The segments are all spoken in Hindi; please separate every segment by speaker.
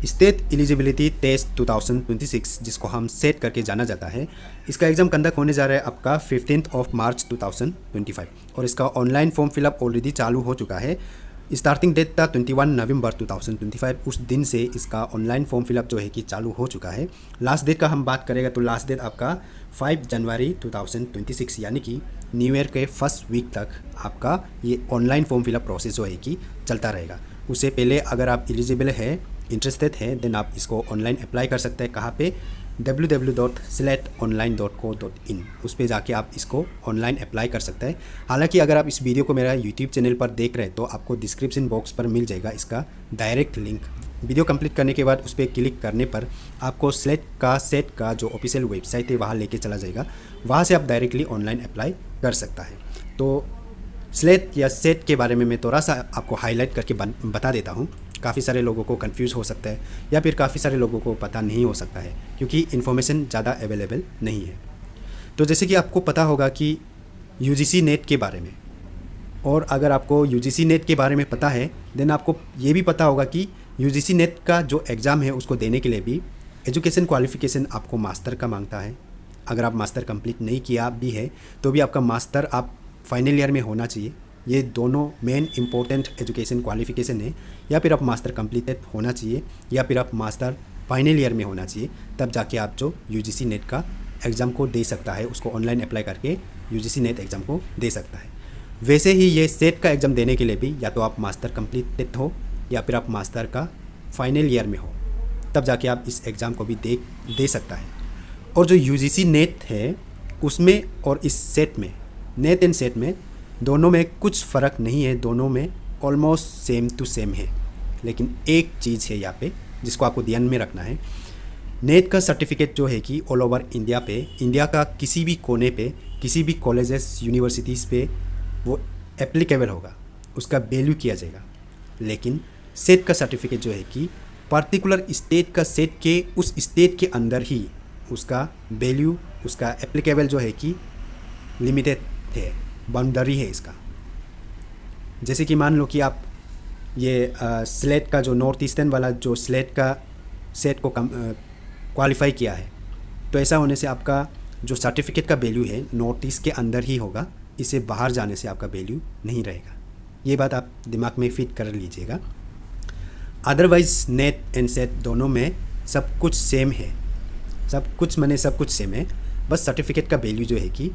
Speaker 1: स्टेट एलिजिबिलिटी टेस्ट 2026 जिसको हम सेट करके जाना जाता है, इसका एग्ज़ाम कंडक्ट होने जा रहा है आपका 15 मार्च 2025 और इसका ऑनलाइन फॉर्म फिलअप ऑलरेडी चालू हो चुका है। स्टार्टिंग डेट था 21 नवंबर 2025, उस दिन से इसका ऑनलाइन फॉर्म फिलअप जो है कि चालू हो चुका है। लास्ट डेट का हम बात करेगा तो लास्ट डेट आपका 5 जनवरी 2026 यानी कि न्यू ईयर के फर्स्ट वीक तक आपका ये ऑनलाइन फॉर्म फिलअप प्रोसेस जो है कि चलता रहेगा। उससे पहले अगर आप एलिजिबल है, इंटरेस्टेड है, देन आप इसको ऑनलाइन अप्लाई कर सकते हैं। कहाँ पे? www.selectonline.co.in उस पर जाके आप इसको ऑनलाइन अप्लाई कर सकते हैं। हालांकि अगर आप इस वीडियो को मेरा यूट्यूब चैनल पर देख रहे हैं तो आपको डिस्क्रिप्शन बॉक्स पर मिल जाएगा इसका डायरेक्ट लिंक। वीडियो कंप्लीट करने के बाद उस पर क्लिक करने पर आपको सेट का जो ऑफिशियल वेबसाइट है वहाँ लेके चला जाएगा। वहाँ से आप डायरेक्टली ऑनलाइन अप्लाई कर सकता है। तो स्लेट या सेट के बारे में मैं थोड़ा सा आपको हाईलाइट करके बता देता हूँ। काफ़ी सारे लोगों को कंफ्यूज हो सकता है या फिर काफ़ी सारे लोगों को पता नहीं हो सकता है क्योंकि इन्फॉर्मेशन ज़्यादा अवेलेबल नहीं है। तो जैसे कि आपको पता होगा कि यूजीसी नेट के बारे में, और अगर आपको यूजीसी नेट के बारे में पता है देन आपको ये भी पता होगा कि यूजीसी नेट का जो एग्ज़ाम है उसको देने के लिए भी एजुकेशन क्वालिफ़िकेशन आपको मास्टर का मांगता है। अगर आप मास्टर कंप्लीट नहीं किया भी है तो भी आपका मास्टर आप फाइनल ईयर में होना चाहिए। ये दोनों मेन इंपॉर्टेंट एजुकेशन क्वालिफ़िकेशन है। या फिर आप मास्टर कंप्लीटेड होना चाहिए या फिर आप मास्टर फाइनल ईयर में होना चाहिए, तब जाके आप जो यूजीसी नेट का एग्ज़ाम को दे सकता है, उसको ऑनलाइन अप्लाई करके यूजीसी नेट एग्ज़ाम को दे सकता है। वैसे ही ये सेट का एग्ज़ाम देने के लिए भी या तो आप मास्टर कंप्लीटेड हो या फिर आप मास्टर का फाइनल ईयर में हो, तब जाके आप इस एग्ज़ाम को भी दे सकता है। और जो यूजीसी नेट है उसमें और इस सेट में, नेट एंड सेट में दोनों में कुछ फ़र्क नहीं है, दोनों में ऑलमोस्ट सेम टू सेम है। लेकिन एक चीज़ है यहाँ पे जिसको आपको ध्यान में रखना है। नेट का सर्टिफिकेट जो है कि ऑल ओवर इंडिया पे, इंडिया का किसी भी कोने पे, किसी भी कॉलेजेस यूनिवर्सिटीज़ पे वो एप्लीकेबल होगा, उसका वैल्यू किया जाएगा। लेकिन सेट का सर्टिफिकेट जो है कि पर्टिकुलर स्टेट का सेट के उस स्टेट के अंदर ही उसका वैल्यू, उसका एप्लीकेबल जो है कि लिमिटेड है, बाउंड्री है इसका। जैसे कि मान लो कि आप ये स्लेट का जो नॉर्थ ईस्टर्न वाला जो स्लेट का सेट को क्वालिफाई किया है, तो ऐसा होने से आपका जो सर्टिफिकेट का वैल्यू है नॉर्थ ईस्ट के अंदर ही होगा, इससे बाहर जाने से आपका वैल्यू नहीं रहेगा। ये बात आप दिमाग में फिट कर लीजिएगा। अदरवाइज़ नेट एंड सेट दोनों में सब कुछ सेम है, सब कुछ सेम है। बस सर्टिफिकेट का वैल्यू जो है कि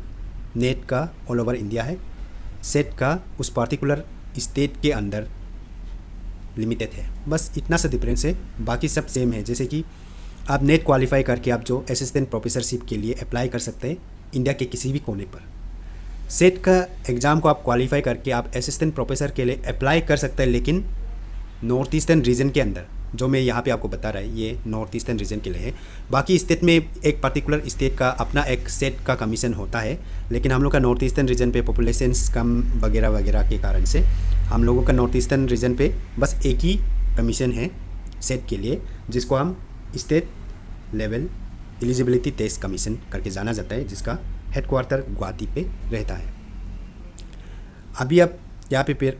Speaker 1: नेट का ऑल ओवर इंडिया है, सेट का उस पार्टिकुलर स्टेट के अंदर लिमिटेड है, बस इतना सा डिफरेंस है। बाकी सब सेम है। जैसे कि आप नेट क्वालिफाई करके आप जो असिस्टेंट प्रोफेसरशिप के लिए अप्लाई कर सकते हैं इंडिया के किसी भी कोने पर। सेट का एग्ज़ाम को आप क्वालिफाई करके आप असिस्टेंट प्रोफेसर के लिए अप्लाई कर सकते हैं, लेकिन नॉर्थ ईस्टर्न रीजन के अंदर, जो मैं यहाँ पे आपको बता रहा है ये नॉर्थ ईस्टर्न रीजन के लिए है। बाकी स्टेट में एक पर्टिकुलर स्टेट का अपना एक सेट का कमीशन होता है, लेकिन हम लोग का नॉर्थ ईस्टर्न रीजन पे पॉपुलेशंस कम वगैरह वगैरह के कारण से हम लोगों का नॉर्थ ईस्टर्न रीजन पे बस एक ही कमीशन है सेट के लिए, जिसको हम state level eligibility test commission करके जाना जाता है, जिसका हेडक्वार्टर गुवाहाटी पे रहता है। अभी आप यहाँ पे फिर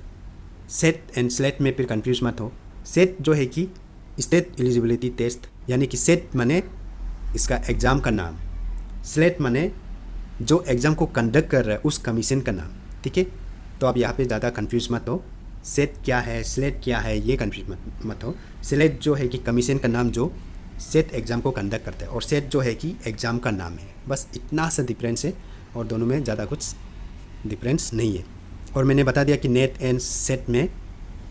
Speaker 1: सेट एंड स्लेट में फिर कंफ्यूज मत हो। सेट जो है कि स्टेट एलिजिबिलिटी टेस्ट, यानी कि सेट माने इसका एग्ज़ाम का नाम, स्लेट माने जो एग्ज़ाम को कंडक्ट कर रहा है उस कमीशन का नाम, ठीक है। तो आप यहाँ पे ज़्यादा कंफ्यूज मत हो। सेट क्या है, स्लेट क्या है, ये कंफ्यूज मत हो। स्लेट जो है कि कमीशन का नाम जो सेट एग्ज़ाम को कंडक्ट करता है, और सेट जो है कि एग्ज़ाम का नाम है। बस इतना सा डिफरेंस है और दोनों में ज़्यादा कुछ डिफरेंस नहीं है। और मैंने बता दिया कि नेट एंड सेट में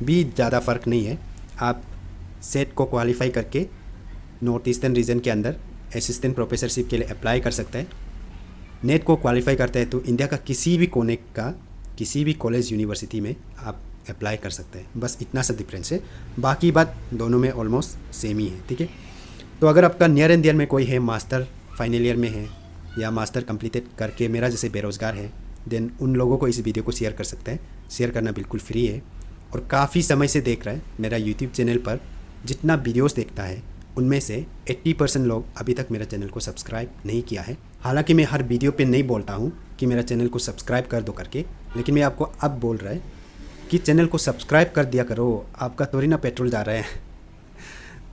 Speaker 1: भी ज़्यादा फ़र्क नहीं है। आप सेट को क्वालिफाई करके नॉर्थ ईस्टर्न रीजन के अंदर असिस्टेंट प्रोफेसरशिप के लिए अप्लाई कर सकते हैं। नेट को क्वालिफाई करते हैं तो इंडिया का किसी भी कोने का किसी भी कॉलेज यूनिवर्सिटी में आप अप्लाई कर सकते हैं। बस इतना सा डिफरेंस है, बाकी बात दोनों में ऑलमोस्ट सेम ही है, ठीक है। तो अगर आपका नियर एंड डियर में कोई है, मास्टर फाइनल ईयर में है या मास्टर कंप्लीटेड करके मेरा जैसे बेरोज़गार है, देन उन लोगों को इस वीडियो को शेयर कर सकते हैं। शेयर करना बिल्कुल फ्री है। और काफ़ी समय से देख रहा है मेरा यूट्यूब चैनल पर, जितना वीडियोस देखता है उनमें से 80% लोग अभी तक मेरा चैनल को सब्सक्राइब नहीं किया है। हालांकि मैं हर वीडियो पे नहीं बोलता हूँ कि मेरा चैनल को सब्सक्राइब कर दो करके, लेकिन मैं आपको अब बोल रहा है कि चैनल को सब्सक्राइब कर दिया करो, आपका थोड़ी ना पेट्रोल जा रहा है।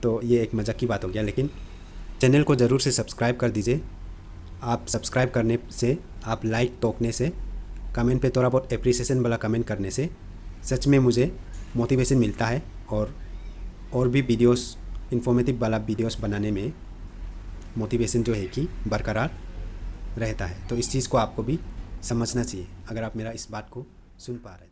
Speaker 1: तो ये एक मज़ाक की बात हो गया, लेकिन चैनल को ज़रूर से सब्सक्राइब कर दीजिए। आप सब्सक्राइब करने से, आप लाइक ठोकने से, कमेंट पे थोड़ा बहुत एप्रिसिएशन वाला कमेंट करने से सच में मुझे मोटिवेशन मिलता है और भी वीडियोस, इन्फॉर्मेटिव वाला वीडियोस बनाने में मोटिवेशन जो है कि बरकरार रहता है। तो इस चीज़ को आपको भी समझना चाहिए अगर आप मेरा इस बात को सुन पा रहे हैं।